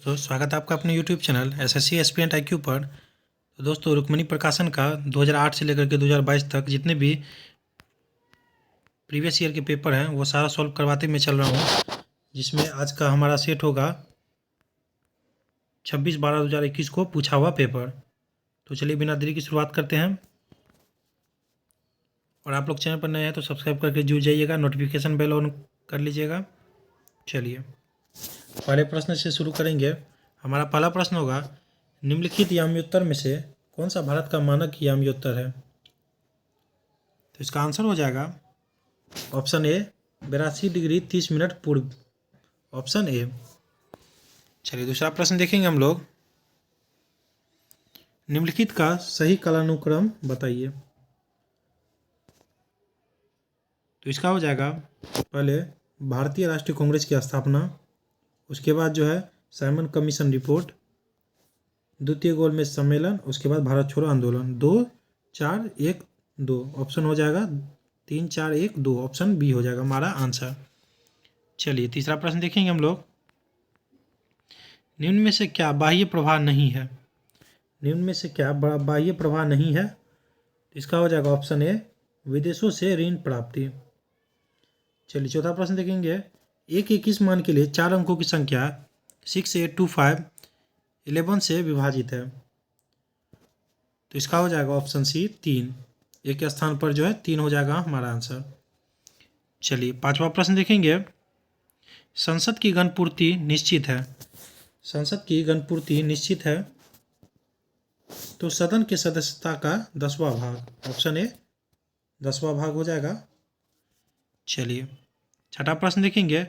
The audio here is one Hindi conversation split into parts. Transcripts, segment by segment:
दोस्तों स्वागत है आपका अपने YouTube channel SSC aspirant IQ पर। तो दोस्तों रुक्मिणी प्रकाशन का 2008 से लेकर के 2022 तक जितने भी प्रीवियस ईयर के पेपर हैं वो सारा सॉल्व करवाते मैं चल रहा हूँ, जिसमें आज का हमारा सेट होगा 26/12/2021 को पूछा हुआ पेपर। तो चलिए बिना देरी की शुरुआत करते हैं। और आप लोग चैनल पर नए हैं तो सब्सक्राइब करके जुड़ जाइएगा, नोटिफिकेशन बेल ऑन कर लीजिएगा। चलिए पहले प्रश्न से शुरू करेंगे। हमारा पहला प्रश्न होगा, निम्नलिखित याम्योत्तर में से कौन सा भारत का मानक याम्योत्तर है? तो इसका आंसर हो जाएगा ऑप्शन ए 82 डिग्री 30 मिनट पूर्व, ऑप्शन ए। चलिए दूसरा प्रश्न देखेंगे हम लोग। निम्नलिखित का सही कालानुक्रम बताइए। तो इसका हो जाएगा पहले भारतीय राष्ट्रीय कांग्रेस की स्थापना, उसके बाद जो है साइमन कमीशन रिपोर्ट, द्वितीय गोलमेज सम्मेलन, उसके बाद भारत छोड़ो आंदोलन। 2-4-1-2 ऑप्शन हो जाएगा 3-4-1-2 ऑप्शन बी हो जाएगा हमारा आंसर। चलिए तीसरा प्रश्न देखेंगे हम लोग। निम्न में से क्या बाह्य प्रवाह नहीं है? निम्न में से क्या बाह्य प्रवाह नहीं है? इसका हो जाएगा ऑप्शन ए विदेशों से ऋण प्राप्ति। चलिए चौथा प्रश्न देखेंगे। एक इक्कीस मान के लिए 4 अंकों की संख्या 682511 से विभाजित है। तो इसका हो जाएगा ऑप्शन सी 3। एक के स्थान पर जो है 3 हो जाएगा हमारा आंसर। चलिए पांचवा प्रश्न देखेंगे। संसद की गणपूर्ति निश्चित है। संसद की गणपूर्ति निश्चित है तो सदन की सदस्यता का 10वां भाग, ऑप्शन ए 10वां भाग हो जाएगा। चलिए छठा प्रश्न देखेंगे।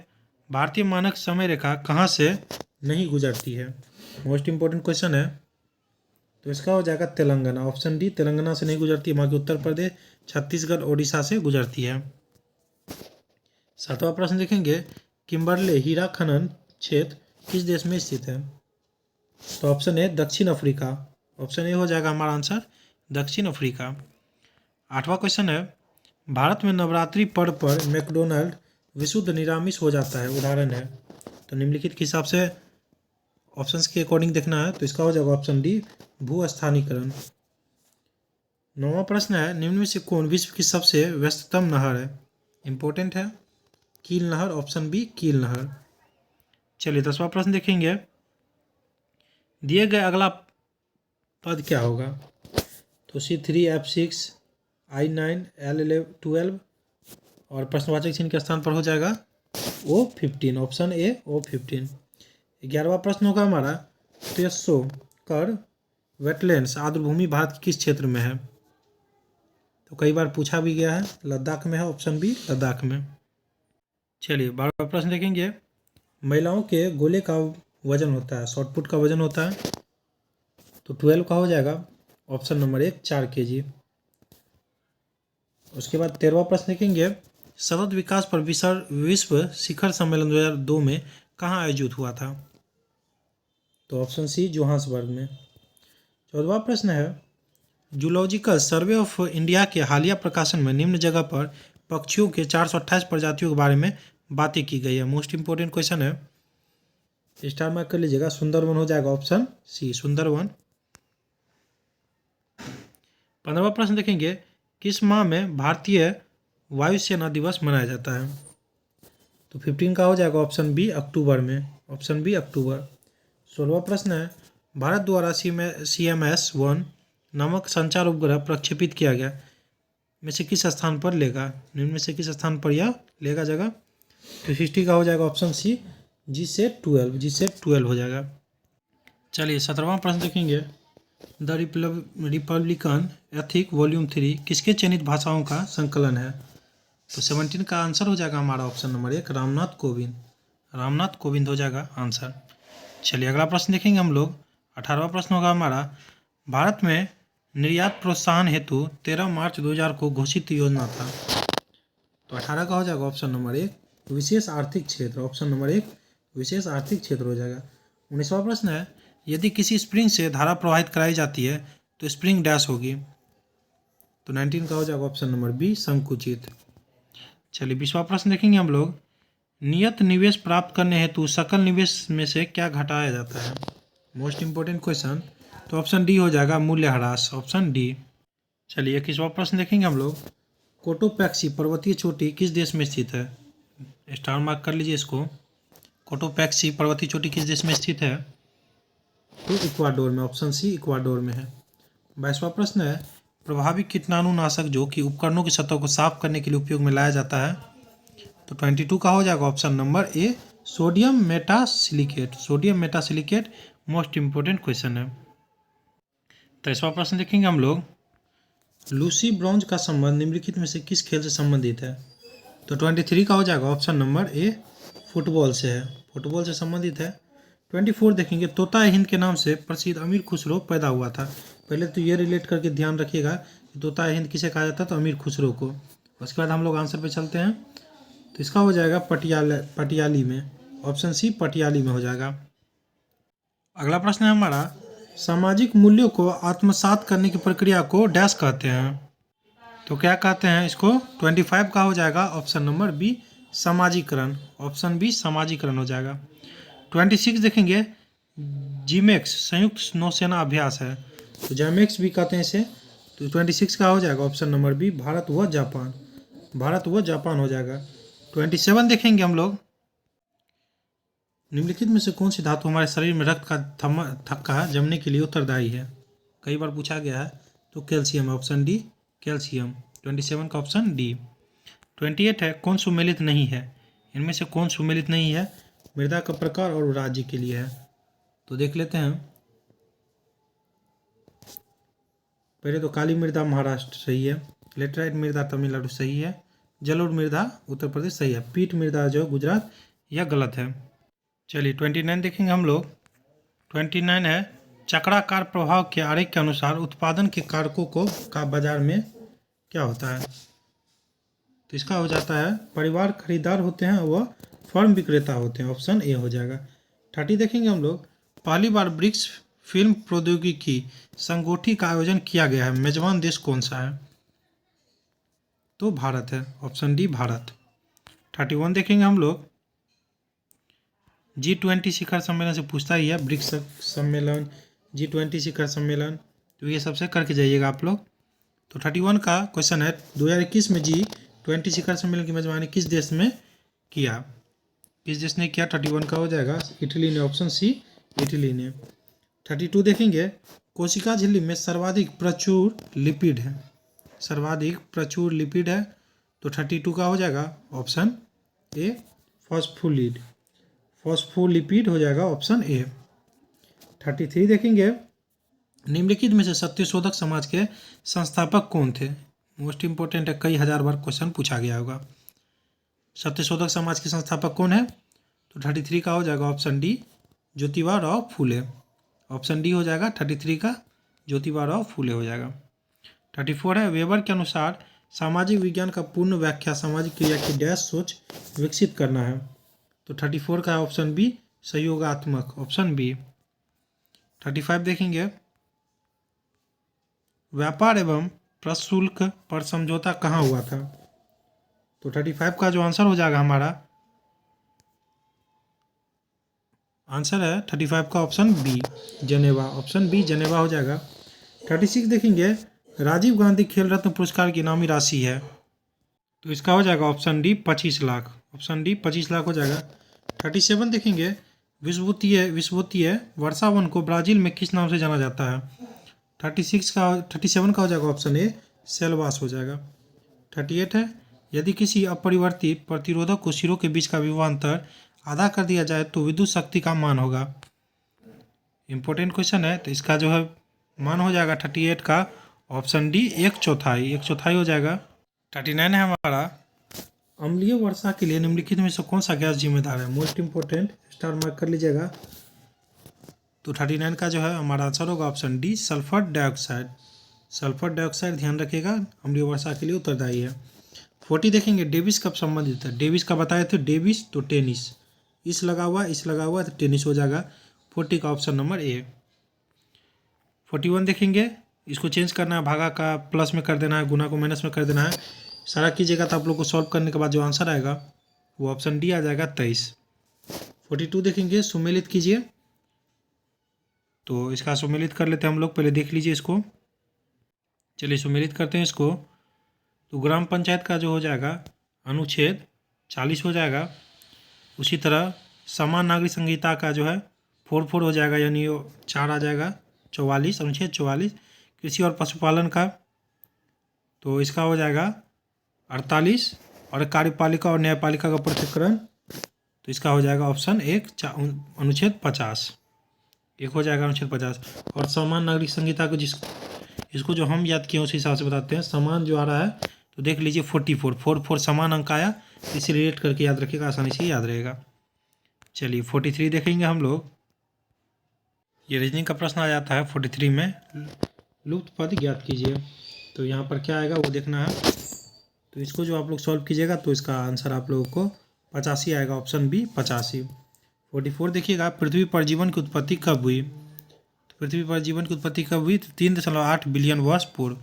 भारतीय मानक समय रेखा कहाँ से नहीं गुजरती है? मोस्ट इंपॉर्टेंट क्वेश्चन है। तो इसका हो जाएगा तेलंगाना, ऑप्शन डी तेलंगाना से नहीं गुजरती, बाकी उत्तर प्रदेश, छत्तीसगढ़, ओडिशा से गुजरती है। सातवां प्रश्न देखेंगे। किम्बरले हीरा खनन क्षेत्र किस देश में स्थित है? तो ऑप्शन ए दक्षिण अफ्रीका, ऑप्शन ए हो जाएगा हमारा आंसर दक्षिण अफ्रीका। आठवां क्वेश्चन है। भारत में नवरात्रि पर्व पर मैकडोनल्ड विशुद्ध निरामिष हो जाता है, उदाहरण है। तो निम्नलिखित के हिसाब से ऑप्शंस के अकॉर्डिंग देखना है। तो इसका हो जाएगा ऑप्शन डी भूस्थानीकरण। नौवां प्रश्न है। निम्न में से कौन विश्व की सबसे व्यस्ततम नहर है? इंपॉर्टेंट है, कील नहर, ऑप्शन बी कील नहर। चलिए 10वां प्रश्न देखेंगे। दिए गए अगला पद क्या होगा? तो C3F6 I9 L12 और प्रश्नवाचक चिन्ह के स्थान पर हो जाएगा O15, ऑप्शन ए O15। 11वां प्रश्न होगा हमारा। तेसोकर वेटलैंड्स आर्द्रभूमि भारत के किस क्षेत्र में है? तो कई बार पूछा भी गया है, लद्दाख में है, ऑप्शन बी लद्दाख में। चलिए 12वां प्रश्न देखेंगे। महिलाओं के गोले का वजन होता है, शॉटपुट का वजन होता है, तो 12 का हो जाएगा ऑप्शन नंबर 1 4 kg। उसके बाद 13वां प्रश्न देखेंगे। सतत विकास पर विश्व शिखर सम्मेलन 2002 में कहाँ आयोजित हुआ था? तो ऑप्शन सी जोहान्सबर्ग में। 14वां प्रश्न है। जूलॉजिकल सर्वे ऑफ इंडिया के हालिया प्रकाशन में निम्न जगह पर पक्षियों के 428 प्रजातियों के बारे में बातें की गई है। मोस्ट इंपोर्टेंट क्वेश्चन है, स्टार मार्क कर लीजिएगा। सुंदरवन हो जाएगा ऑप्शन सी सुंदरवन। 15वां प्रश्न देखेंगे। किस माह में भारतीय वायुसेना दिवस मनाया जाता है? तो 15 का हो जाएगा ऑप्शन बी अक्टूबर में, ऑप्शन बी अक्टूबर। 16वां प्रश्न है। भारत द्वारा CMS-1 नामक संचार उपग्रह प्रक्षेपित किया गया में से किस स्थान पर लेगा? निम्न में से किस स्थान पर यह लेगा जगह? तो 60 का हो जाएगा ऑप्शन सी G-12 हो जाएगा। चलिए 17वां प्रश्न देखेंगे। द रिपब्लिकन एथिक वॉल्यूम 3 किसके चयनित भाषाओं का संकलन है? तो 17 का आंसर हो जाएगा हमारा ऑप्शन नंबर 1 रामनाथ कोविंद, रामनाथ कोविंद हो जाएगा आंसर। चलिए अगला प्रश्न देखेंगे हम लोग। 18वां प्रश्न होगा हमारा। भारत में निर्यात प्रोत्साहन हेतु 13 मार्च 2000 को घोषित योजना था। तो 18 का हो जाएगा ऑप्शन नंबर 1 विशेष आर्थिक क्षेत्र, ऑप्शन नंबर 1 विशेष आर्थिक क्षेत्र हो जाएगा। 19वां प्रश्न है। यदि किसी स्प्रिंग से धारा प्रवाहित कराई जाती है तो स्प्रिंग डैश होगी। तो 19 का हो जाएगा ऑप्शन नंबर बी संकुचित। चलिए 20वां प्रश्न देखेंगे हम लोग। नियत निवेश प्राप्त करने हेतु सकल निवेश में से क्या घटाया जाता है? Most important question. तो ऑप्शन डी हो जाएगा मूल्यह्रास, ऑप्शन डी। चलिए 21वां प्रश्न देखेंगे हम लोग। कोटोपैक्सी पर्वतीय चोटी किस देश में स्थित है? स्टार मार्क कर लीजिए इसको। कोटोपैक्सी पर्वतीय चोटी किस देश में स्थित है? तो इक्वाडोर में, ऑप्शन सी इक्वाडोर में है। 22वां प्रश्न है, प्रभावी कीटाणुनाशक जो कि उपकरणों की सतह को साफ करने के लिए उपयोग में लाया जाता है? तो 22 का हो जाएगा option number A sodium metasilicate. Sodium metasilicate most important question है। 23वां प्रश्न देखेंगे हम लोग। लूसी ब्रॉन्ज का संबंध निम्नलिखित में से किस खेल से संबंधित है? तो 23 का हो जाएगा ऑप्शन नंबर ए फुटबॉल से है, फुटबॉल से संबंधित है। 24 देखेंगे, तोता हिंद के नाम से प्रसिद्ध अमीर खुसरो पैदा हुआ था। पहले तो ये रिलेट करके ध्यान रखिएगा कि तोता हिंद किसे कहा जाता है? तो अमीर खुसरो को। उसके बाद हम लोग आंसर पे चलते हैं। तो इसका हो जाएगा पटियाली में, ऑप्शन सी पटियाली में हो जाएगा। अगला प्रश्न है हमारा, सामाजिक मूल्यों को आत्मसात करने की प्रक्रिया को डैश कहते हैं? तो क्या कहते हैं इसको? 25 का हो जाएगा ऑप्शन नंबर बी सामाजिकरण, ऑप्शन बी सामाजिकरण हो जाएगा। 26 देखेंगे, जीमेक्स संयुक्त नौसेना अभ्यास है, तो जैमेक्स भी कहते हैं इसे। तो 26 का हो जाएगा ऑप्शन नंबर बी भारत व जापान, भारत व जापान हो जाएगा। 27 देखेंगे हम लोग, निम्नलिखित में से कौन सी धातु हमारे शरीर में रक्त का थक्का जमने के लिए उत्तरदायी है? कई बार पूछा गया है। तो कैल्शियम, ऑप्शन डी कैल्शियम। 27 का ऑप्शन डी। 28 है, कौन सुमेलित नहीं है? इनमें से कौन सुमेलित नहीं है? मृदा का प्रकार और राज्य के लिए है। तो देख लेते हैं। पहले तो काली मृदा महाराष्ट्र सही है, लेटराइट मृदा तमिलनाडु सही है, जलोढ़ मृदा उत्तर प्रदेश सही है, पीठ मृदा जो गुजरात यह गलत है। चलिए 29 देखेंगे हम लोग। 29 है, चक्राकार प्रभाव के आरेख के अनुसार उत्पादन के कारकों को का बाजार में क्या होता है? तो इसका हो जाता है परिवार खरीदार होते हैं वह फर्म विक्रेता होते हैं, ऑप्शन ए हो जाएगा। 30 देखेंगे हम लोग, पहली बार ब्रिक्स फिल्म प्रौद्योगिकी संगोष्ठी का आयोजन किया गया है, मेजबान देश कौन सा है? तो भारत है, ऑप्शन डी भारत। 31 देखेंगे हम लोग, G20 शिखर सम्मेलन से पूछता ही है, ब्रिक्स सम्मेलन, G20 शिखर सम्मेलन, तो ये सबसे करके जाइएगा आप लोग। तो 31 का क्वेश्चन है, 2021 में G20 शिखर सम्मेलन की मेजबानी किस देश में किया? किस देश ने किया? 31 का हो जाएगा इटली ने, ऑप्शन सी इटली ने। 32 देखेंगे, कोशिका झिल्ली में सर्वाधिक प्रचुर लिपिड है, सर्वाधिक प्रचुर लिपिड है, तो 32 का हो जाएगा ऑप्शन ए फॉस्फोलिड, फॉस्फोलिपिड हो जाएगा ऑप्शन ए। 33 देखेंगे, निम्नलिखित में से सत्यशोधक समाज के संस्थापक कौन थे? मोस्ट इंपोर्टेंट है, कई हजार बार क्वेश्चन पूछा गया होगा। सत्यशोधक समाज के संस्थापक कौन है? तो 33 का हो जाएगा ऑप्शन डी ज्योतिबा राव फूले, ऑप्शन डी हो जाएगा 33 का ज्योतिबा राव फूले हो जाएगा। 34 है, वेबर के अनुसार सामाजिक विज्ञान का पूर्ण व्याख्या सामाजिक क्रिया की डैश सोच विकसित करना है, तो 34 का ऑप्शन बी सहयोगात्मक, ऑप्शन बी। 35 देखेंगे, व्यापार एवं प्रशुल्क पर समझौता कहाँ हुआ था? तो 35 का जो आंसर हो जाएगा हमारा आंसर है 35 का ऑप्शन बी जनेवा, ऑप्शन बी जनेवा हो जाएगा। 36 देखेंगे, राजीव गांधी खेल रत्न पुरस्कार की इनामी राशि है, तो इसका हो जाएगा option D 25 lakh, option D 25 lakh हो जाएगा। 37 देखेंगे, विश्ववित्तीय वर्षावन को ब्राजील में किस नाम से जाना जाता है? 37 का हो जाएगा ऑप्शन ए सेलवास हो जाएगा। 38 है, यदि किसी अपरिवर्तित प्रतिरोधक को सिरों के बीच का विभवांतर आधा कर दिया जाए तो विद्युत शक्ति का मान होगा। इंपॉर्टेंट क्वेश्चन है, तो इसका जो है मान हो जाएगा 38 का ऑप्शन डी 1/4 हो जाएगा। 39 है हमारा, अम्लीय वर्षा के लिए निम्नलिखित में से कौन सा गैस जिम्मेदार है? मोस्ट इंपोर्टेंट, स्टार मार्क कर लीजिएगा। तो 39 का जो है हमारा आंसर होगा option D sulphur dioxide, sulphur dioxide ध्यान रखिएगा अम्लीय वर्षा के लिए उत्तरदायी है। 40 देखेंगे, डेविस कब संबंधित है? डेविस का बताए थे, डेविस तो टेनिस, इस लगा हुआ तो टेनिस हो जाएगा। 40 का ऑप्शन नंबर ए। 41 देखेंगे, इसको चेंज करना है, भागा का प्लस में कर देना है, गुना को माइनस में कर देना है, सारा कीजिएगा तो आप लोग को सॉल्व करने के बाद जो आंसर आएगा वो ऑप्शन डी आ जाएगा 23। 42 देखेंगे, सुमेलित कीजिए। तो इसका सुमेलित कर लेते हैं हम लोग, पहले देख लीजिए इसको। चलिए सुमेलित करते हैं इसको। तो ग्राम पंचायत का जो हो जाएगा अनुच्छेद 40 हो जाएगा। उसी तरह समान नागरिक संहिता का जो है 44 हो जाएगा, यानी 4 आ जाएगा 44, अनुच्छेद 44। कृषि और पशुपालन का तो इसका हो जाएगा 48, और कार्यपालिका और न्यायपालिका का पृथक्करण तो इसका हो जाएगा ऑप्शन 1 अनुच्छेद 50। एक हो जाएगा अनुच्छेद 50। और समान नागरिक संहिता को इसको जो हम याद किए उस हिसाब से बताते हैं। समान जो आ रहा है तो देख लीजिए 44 समान अंक आया, इसे रिलेट करके याद रखिएगा, आसानी से याद रहेगा। चलिए 43 देखेंगे हम लोग। ये रीजनिंग का प्रश्न आ जाता है 43 में, लुप्त पद ज्ञात कीजिए। तो यहाँ पर क्या आएगा वो देखना है। तो इसको जो आप लोग सॉल्व कीजिएगा तो इसका आंसर आप लोगों को 85 आएगा, ऑप्शन बी 85। 44 देखिएगा, पृथ्वी पर जीवन की उत्पत्ति कब हुई। तो पृथ्वी पर जीवन की उत्पत्ति कब हुई, तो 3.8 बिलियन वर्ष पूर्व,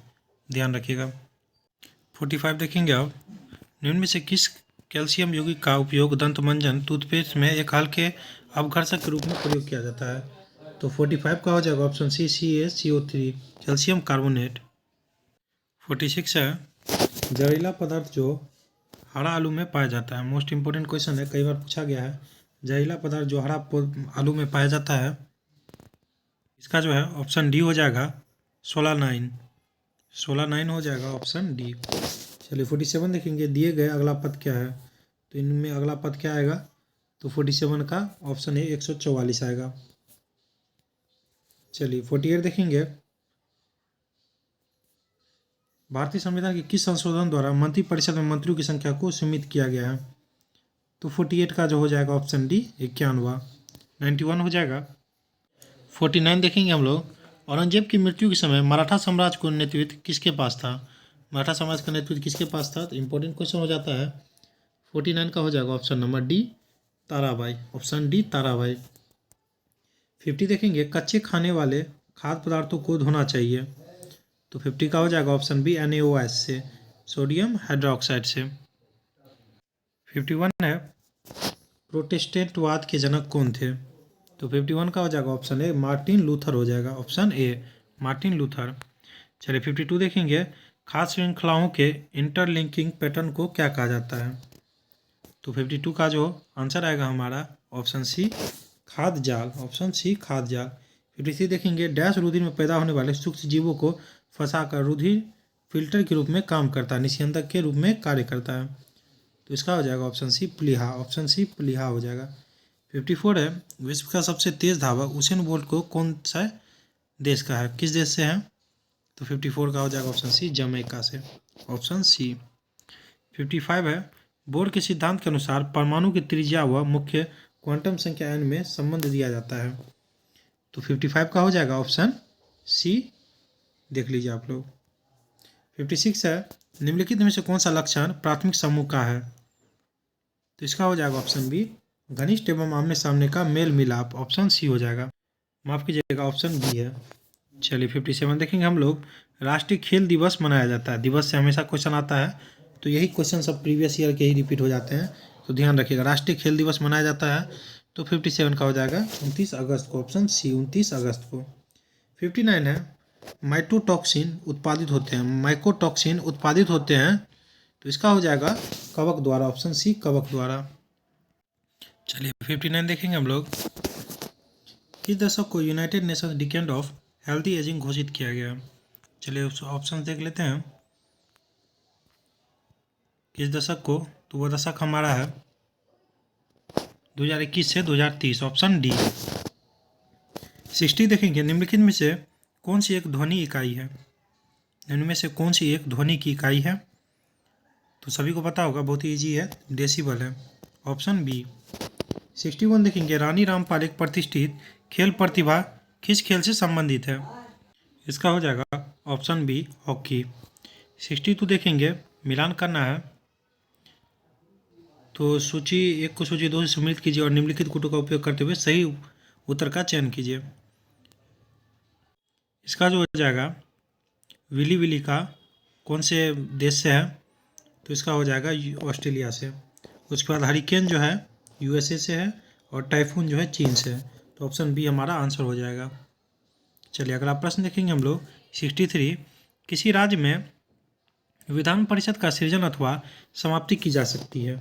ध्यान रखिएगा। 45 देखेंगे आप। निम्न में से किस कैल्शियम यौगिक का उपयोग दंतमंजन टूथपेस्ट में एक हल्के अपघर्षक के रूप में प्रयोग किया जाता है। तो 45 का हो जाएगा option C CaCO3, calcium carbonate. 46 है, जहरीला पदार्थ जो हरा आलू में पाया जाता है। मोस्ट इंपोर्टेंट क्वेश्चन है, कई बार पूछा गया है। जहरीला पदार्थ जो हरा आलू में पाया जाता है, इसका जो है ऑप्शन डी हो जाएगा 16 हो जाएगा ऑप्शन डी। चलिए 47 देखेंगे, दिए गए अगला पद क्या है। तो इनमें अगला पद क्या आएगा, तो 47 का ऑप्शन है 144 आएगा। चलिए 48 देखेंगे, भारतीय संविधान के किस संशोधन द्वारा मंत्रिपरिषद में मंत्रियों की संख्या को सीमित किया गया है। तो 48 का जो हो जाएगा ऑप्शन डी 91, 91 हो जाएगा। 49 देखेंगे हम लोग, औरंगजेब की मृत्यु के समय मराठा साम्राज्य को नेतृत्व किसके पास था। मराठा साम्राज्य का नेतृत्व किसके पास था, तो इंपॉर्टेंट क्वेश्चन हो जाता है। 49 का हो जाएगा option number D Tarabai, option D Tarabai. 50 देखेंगे, कच्चे खाने वाले खाद्य पदार्थों को धोना चाहिए। तो 50 का हो जाएगा ऑप्शन बी NaOH से, सोडियम हाइड्रोक्साइड से। 51 है, प्रोटेस्टेंटवाद के जनक कौन थे। तो 51 का हो जाएगा ऑप्शन ए मार्टिन लूथर हो जाएगा, ऑप्शन ए मार्टिन लूथर। चलिए 52 देखेंगे, खाद्य श्रृंखलाओं के इंटरलिंकिंग पैटर्न को क्या कहा जाता है। तो 52 का जो आंसर आएगा हमारा ऑप्शन सी खाद्य जाल, ऑप्शन सी खाद्य जाल। 53 देखेंगे, डैश रुधिर में पैदा होने वाले सूक्ष्म जीवों को फंसाकर रुधिर फिल्टर के रूप में काम करता है, निस्यंदक के रूप में कार्य करता है। तो इसका हो जाएगा ऑप्शन सी प्लीहा, ऑप्शन सी प्लीहा हो जाएगा। 54 है, विश्व का सबसे तेज धावक उसेन बोल्ट को कौन सा देश का है, किस देश से है। तो 54 का हो जाएगा ऑप्शन सी जमैका से, ऑप्शन सी। 55 है, बोर के सिद्धांत के अनुसार परमाणु की त्रिज्या व मुख्य क्वांटम संख्या n में संबंध दिया जाता है। तो 55 का हो जाएगा ऑप्शन सी, देख लीजिए आप लोग। 56 है, निम्नलिखित में से कौन सा लक्षण प्राथमिक समूह का है। तो इसका हो जाएगा ऑप्शन बी घनिष्ठ एवं आमने सामने का मेल मिलाप, ऑप्शन सी हो जाएगा, माफ कीजिएगा ऑप्शन बी है। चलिए 57 देखेंगे हम लोग, राष्ट्रीय खेल दिवस मनाया जाता है। दिवस से हमेशा क्वेश्चन आता है, तो यही क्वेश्चन सब प्रीवियस ईयर के ही रिपीट हो जाते हैं, तो ध्यान रखिएगा। राष्ट्रीय खेल दिवस मनाया जाता है, तो 57 का हो जाएगा 29 अगस्त को, ऑप्शन सी 29 अगस्त को। 59 है, माइकोटॉक्सिन उत्पादित होते हैं, माइकोटॉक्सिन उत्पादित होते हैं, तो इसका हो जाएगा कवक द्वारा, ऑप्शन सी कवक द्वारा। चलिए 59 देखेंगे हम लोग, किस दशक को United Nations decade of healthy ageing घोषित किया गया। चलिए ऑप्शन देख लेते हैं, किस दशक को, तो वह दशक हमारा है 2021 से 2030, ऑप्शन डी। 60 देखेंगे, निम्नलिखित में से कौन सी एक ध्वनि इकाई है। निम्न में से कौन सी एक ध्वनि की इकाई है, तो सभी को पता होगा, बहुत ही ईजी है, डेसिबल है, ऑप्शन बी। 61 देखेंगे, रानी रामपाल एक प्रतिष्ठित खेल प्रतिभा किस खेल से संबंधित है। इसका हो जाएगा ऑप्शन बी हॉकी। 62 देखेंगे, मिलान करना है, तो सूची 1 को सूची 2 से सम्मिलित कीजिए और निम्नलिखित कूटों का उपयोग करते हुए सही उत्तर का चयन कीजिए। इसका जो हो जाएगा विली विली का कौन से देश से है, तो इसका हो जाएगा ऑस्ट्रेलिया से, उसके बाद हरिकेन जो है यूएसए से है और टाइफून जो है चीन से है। तो ऑप्शन बी हमारा आंसर हो जाएगा। चलिए अगला प्रश्न देखेंगे हम लोग 63। किसी राज्य में विधान परिषद का सृजन अथवा समाप्ति की जा सकती है।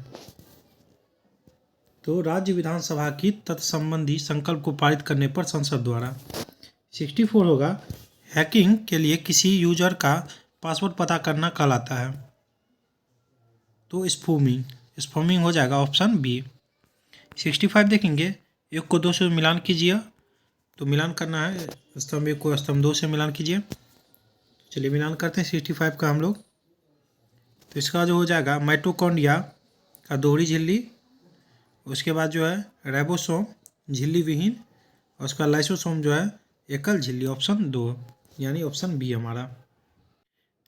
तो राज्य विधानसभा की तत्संबंधी संकल्प को पारित करने पर संसद द्वारा। 64 होगा हैकिंग के लिए किसी यूजर का पासवर्ड पता करना कहलाता है। तो स्पूमिंग हो जाएगा ऑप्शन बी। 65 देखेंगे 1 को 2 से मिलान कीजिए। तो मिलान करना है स्तंभ 1 को स्तंभ 2 से मिलान कीजिए। चलिए मिलान करते हैं 65 का हम लोग। तो इसका जो हो जाएगा माइटोकॉन्ड्रिया का दोहरी झिल्ली, उसके बाद जो है राइबोसोम झिल्ली विहीन, और उसका लाइसोसोम जो है एकल झिल्ली, ऑप्शन 2 यानी ऑप्शन बी हमारा।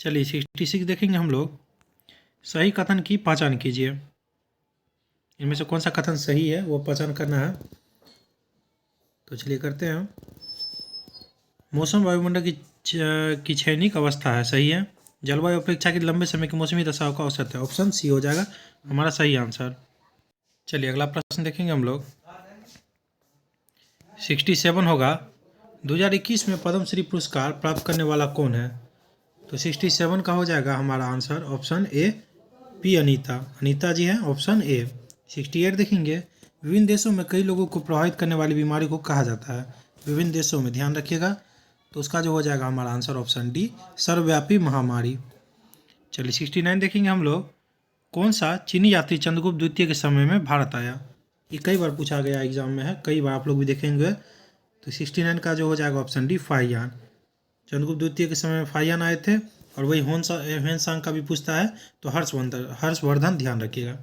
चलिए 66 देखेंगे हम लोग। सही कथन की पहचान कीजिए। इनमें से कौन सा कथन सही है वो पहचान करना है। तो चलिए करते हैं। मौसम वायुमंडल की क्षणिक अवस्था है, सही है। जलवायु अपेक्षा की लंबे समय की मौसमी दशाओं का औसत है, ऑप्शन सी हो जाएगा हमारा सही आंसर। चलिए अगला प्रश्न देखेंगे हम लोग। 67 होगा 2021 में पद्मश्री पुरस्कार प्राप्त करने वाला कौन है। तो 67 का हो जाएगा हमारा आंसर ऑप्शन ए पी अनीता जी हैं, ऑप्शन ए। 68 देखेंगे विभिन्न देशों में कई लोगों को प्रभावित करने वाली बीमारी को कहा जाता है। विभिन्न देशों में ध्यान रखिएगा। तो उसका जो हो जाएगा हमारा आंसर ऑप्शन डी सर्वव्यापी महामारी। चलिए 69 देखेंगे हम लोग। कौन सा चीनी यात्री चंद्रगुप्त द्वितीय के समय में भारत आया। ये कई बार पूछा गया एग्जाम में है, कई बार आप लोग भी देखेंगे। तो 69 का जो हो जाएगा ऑप्शन डी फाहियान। चंद्रगुप्त द्वितीय के समय में फाहियान आए थे। और वही ह्वेनसांग का भी पूछता है तो हर्षवर्धन ध्यान रखिएगा।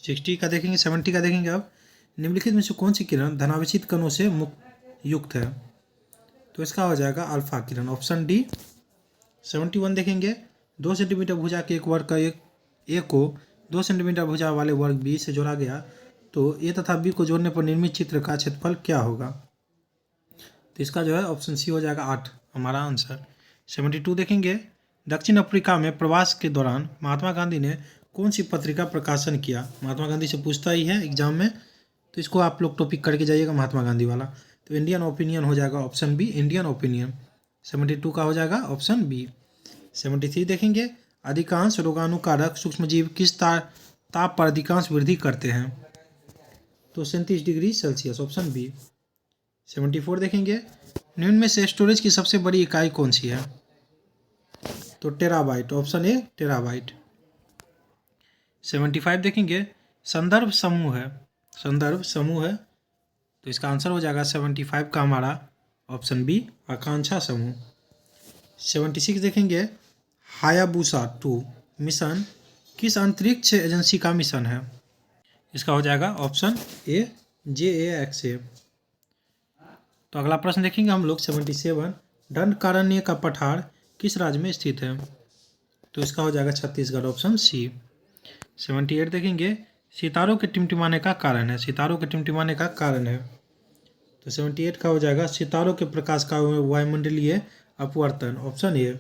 60 का देखेंगे 70 का देखेंगे। अब निम्नलिखित में से कौन सी किरण धनावेशित कणों से युक्त है। तो इसका हो जाएगा अल्फा किरण, ऑप्शन डी। 71 देखेंगे 2 सेंटीमीटर भुजा के एक वर्ग का ए को 2 सेंटीमीटर भुजा वाले वर्ग बी से जोड़ा गया तो ए तथा बी को जोड़ने पर निर्मित चित्र का क्षेत्रफल क्या होगा। तो इसका जो है ऑप्शन सी हो जाएगा 8 हमारा आंसर। 72 देखेंगे दक्षिण अफ्रीका में प्रवास के दौरान महात्मा गांधी ने कौन सी पत्रिका प्रकाशन किया। महात्मा गांधी से पूछता ही है एग्जाम में, तो इसको आप लोग टॉपिक करके जाइएगा महात्मा गांधी वाला। तो इंडियन ओपिनियन हो जाएगा ऑप्शन बी इंडियन ओपिनियन। 72 का हो जाएगा ऑप्शन बी। 73 देखेंगे अधिकांश रोगाणुकारक सूक्ष्मजीव किस ताप पर अधिकांश वृद्धि करते हैं। तो 37 डिग्री सेल्सियस, ऑप्शन बी। 74 देखेंगे निम्न में से स्टोरेज की सबसे बड़ी इकाई कौन सी है। तो टेराबाइट, ऑप्शन ए टेराबाइट। 75 देखेंगे संदर्भ समूह है। तो इसका आंसर हो जाएगा 75 का हमारा ऑप्शन बी आकांक्षा समूह। 76 देखेंगे हायाबुसा 2 मिशन किस अंतरिक्ष एजेंसी का मिशन है। इसका हो जाएगा ऑप्शन ए JAXA। तो अगला प्रश्न देखेंगे हम लोग 77 दंडकारण्य का पठार किस राज्य में स्थित है। तो इसका हो जाएगा छत्तीसगढ़, ऑप्शन सी। 78 देखेंगे सितारों के टिमटिमाने का कारण है। तो 78 का हो जाएगा सितारों के प्रकाश का वायुमंडलीय अपवर्तन, ऑप्शन ए।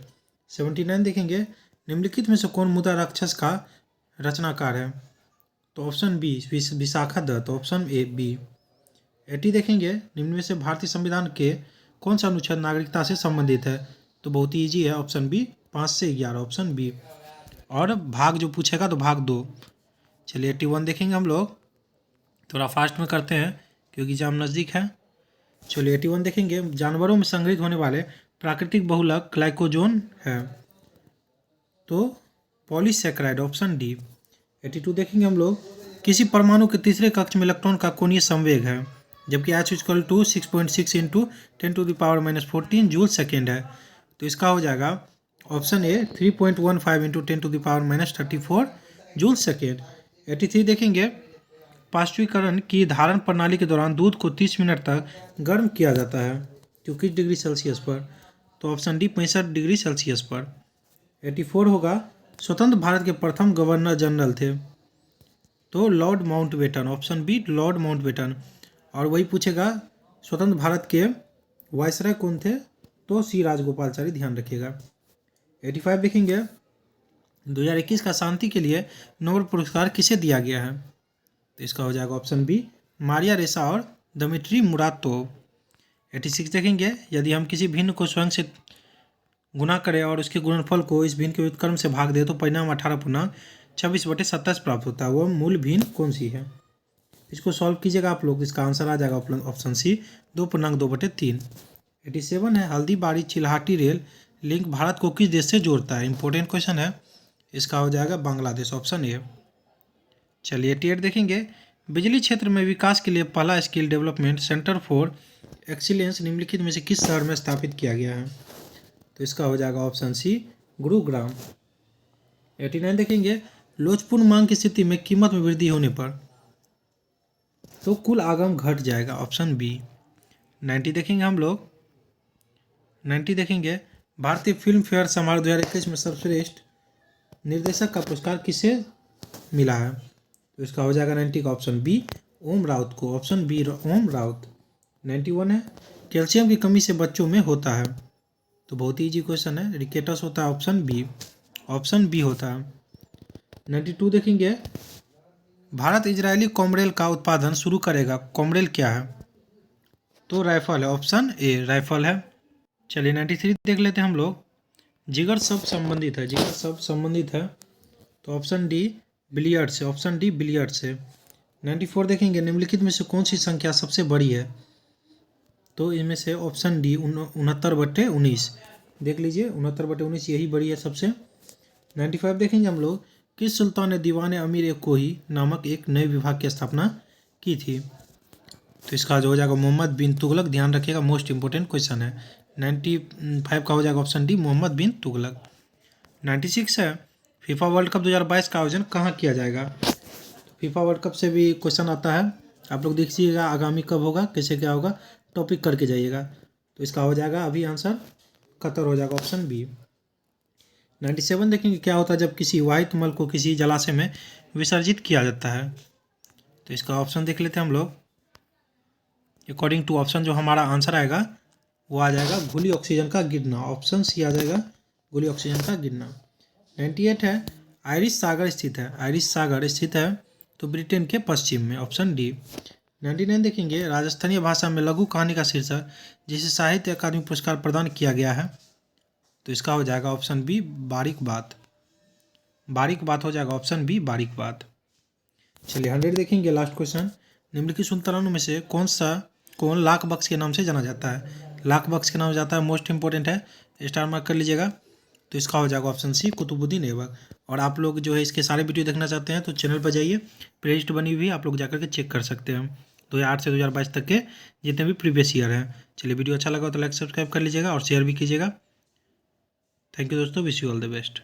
79 देखेंगे निम्नलिखित में से कौन मुद्रा राक्षस का रचनाकार है। तो option B Vishakha Datta, option A B. 80 देखेंगे निम्न में से भारतीय संविधान के कौन सा अनुच्छेद नागरिकता से संबंधित है। तो बहुत ही ईजी है, ऑप्शन बी 5 से 11, ऑप्शन बी। और भाग जो पूछेगा तो भाग 2। चलिए 81 देखेंगे हम लोग, थोड़ा फास्ट में करते हैं क्योंकि एग्जाम नज़दीक है। चलिए 81 देखेंगे जानवरों में संग्रहित होने वाले प्राकृतिक बहुलक ग्लाइकोजन है। तो पॉलीसैकेराइड, ऑप्शन डी। 82 देखेंगे हम लोग किसी परमाणु के तीसरे कक्ष में इलेक्ट्रॉन का कोणीय संवेग है जबकि H = 6.6 × 10⁻⁻14 जूल सेकेंड है। तो इसका हो जाएगा ऑप्शन ए 3.15 × 10⁻34 जूल सेकेंड। 83 देखेंगे पाश्चुरीकरण की धारण प्रणाली के दौरान दूध को 30 मिनट तक गर्म किया जाता है तो किस डिग्री सेल्सियस पर। तो ऑप्शन डी 65 डिग्री सेल्सियस पर। 84 होगा स्वतंत्र भारत के प्रथम गवर्नर जनरल थे। तो lord Mountbatten, option B lord Mountbatten. और वही पूछेगा स्वतंत्र भारत के वायसराय कौन थे। तो सी राजगोपालचारी, ध्यान रखिएगा। 85 देखेंगे 2021 का शांति के लिए नोबेल पुरस्कार किसे दिया गया है। तो इसका हो जाएगा ऑप्शन बी मारिया रेसा और दमित्री मुरातोव। 86 देखेंगे, यदि हम किसी भिन्न को स्वयं से गुना करें और उसके गुणनफल को इस भिन्न के व्युत्क्रम से भाग दे तो परिणाम 18/26/27 प्राप्त होता है। वह मूल भिन्न कौन सी है? इसको सॉल्व कीजिएगा आप लोग, इसका आंसर आ जाएगा ऑप्शन सी 2.2/3। 87 है हल्दीबाड़ी चिल्हाटी रेल लिंक भारत को किस देश से जोड़ता है? इंपॉर्टेंट क्वेश्चन है, इसका हो जाएगा बांग्लादेश, ऑप्शन ए। चलिए 88 देखेंगे, बिजली क्षेत्र में विकास के लिए पहला skill development centre for excellence निम्नलिखित में से किस शहर में स्थापित किया गया है? तो इसका हो जाएगा ऑप्शन सी गुरुग्राम। 89 देखेंगे, लोचपूर्ण मांग की स्थिति में कीमत में वृद्धि होने पर तो कुल आगम घट जाएगा, ऑप्शन बी। 90 देखेंगे हम लोग, 90 देखेंगे, भारतीय फिल्म फेयर समारोह 2021 में सर्वश्रेष्ठ निर्देशक का पुरस्कार किसे मिला है? तो इसका हो जाएगा 90 का ऑप्शन बी ओम राउत को, ऑप्शन बी ओम राउत। 91 है कैल्शियम की कमी से बच्चों में होता है, तो बहुत ही ईजी क्वेश्चन है, रिकेटस होता है, ऑप्शन बी, ऑप्शन बी होता है। 92 देखेंगे, भारत इजरायली कॉमरेल का उत्पादन शुरू करेगा, कॉमरेल क्या है? तो राइफल है, ऑप्शन ए राइफल है। चलिए 93 देख लेते हैं हम लोग, जिगर शब्द संबंधित है, जिगर शब्द संबंधित है तो ऑप्शन डी बिलियर्ड से, ऑप्शन डी बिलियर्ड से। 94 देखेंगे, निम्नलिखित में से कौन सी संख्या सबसे बड़ी है? तो इनमें से ऑप्शन डी 69/19 देख लीजिए, 69/19 यही बड़ी है सबसे। 95 देखेंगे हम लोग, किस सुल्तान ने दीवान अमीर एक कोही नामक एक नए विभाग की स्थापना की थी? तो इसका जो हो जाएगा मोहम्मद बिन तुगलक, ध्यान रखिएगा, मोस्ट इंपोर्टेंट क्वेश्चन है। 95 का हो जाएगा ऑप्शन डी मोहम्मद बिन तुगलक। 96 है फीफा वर्ल्ड कप 2022 का आयोजन कहाँ किया जाएगा? फीफा वर्ल्ड कप से भी क्वेश्चन आता है, आप लोग देखिएगा आगामी कब होगा, कैसे क्या होगा, टॉपिक करके जाइएगा। तो इसका हो जाएगा अभी आंसर कतर हो जाएगा, ऑप्शन बी। 97 देखेंगे, क्या होता है जब किसी वाहित मल को किसी जलाशय में विसर्जित किया जाता है? तो इसका ऑप्शन देख लेते हैं हम लोग, अकॉर्डिंग टू ऑप्शन जो हमारा आंसर आएगा वो आ जाएगा घुली ऑक्सीजन का गिरना, ऑप्शन सी आ जाएगा घुली ऑक्सीजन का गिरना। 98 है आयरिश सागर स्थित है, आयरिश सागर स्थित है तो ब्रिटेन के पश्चिम में, ऑप्शन डी। 99 देखेंगे, राजस्थानी भाषा में लघु कहानी का शीर्षक जिसे साहित्य अकादमी पुरस्कार प्रदान किया गया है? तो इसका हो जाएगा ऑप्शन बी बारीक बात, बारीक बात हो जाएगा, ऑप्शन बी बारीक बात। चलिए 100 देखेंगे, लास्ट क्वेश्चन, निम्नलिखित संतुलनों में से कौन लाख बक्स के नाम से जाना जाता है? लाख बक्स के नाम से जाता है, मोस्ट इंपॉर्टेंट है, स्टार मार्क कर लीजिएगा। तो इसका हो जाएगा ऑप्शन सी कुतुबुद्दीन ऐबक। और आप लोग जो है इसके सारे वीडियो देखना चाहते हैं तो चैनल पर जाइए, प्लेलिस्ट बनी हुई है, आप लोग जाकर के चेक कर सकते हैं 2008 से 2022 तक के जितने भी प्रीवियस ईयर हैं। चलिए वीडियो अच्छा लगा तो लाइक सब्सक्राइब कर लीजिएगा और शेयर भी कीजिएगा। थैंक यू दोस्तों, wish you all the best.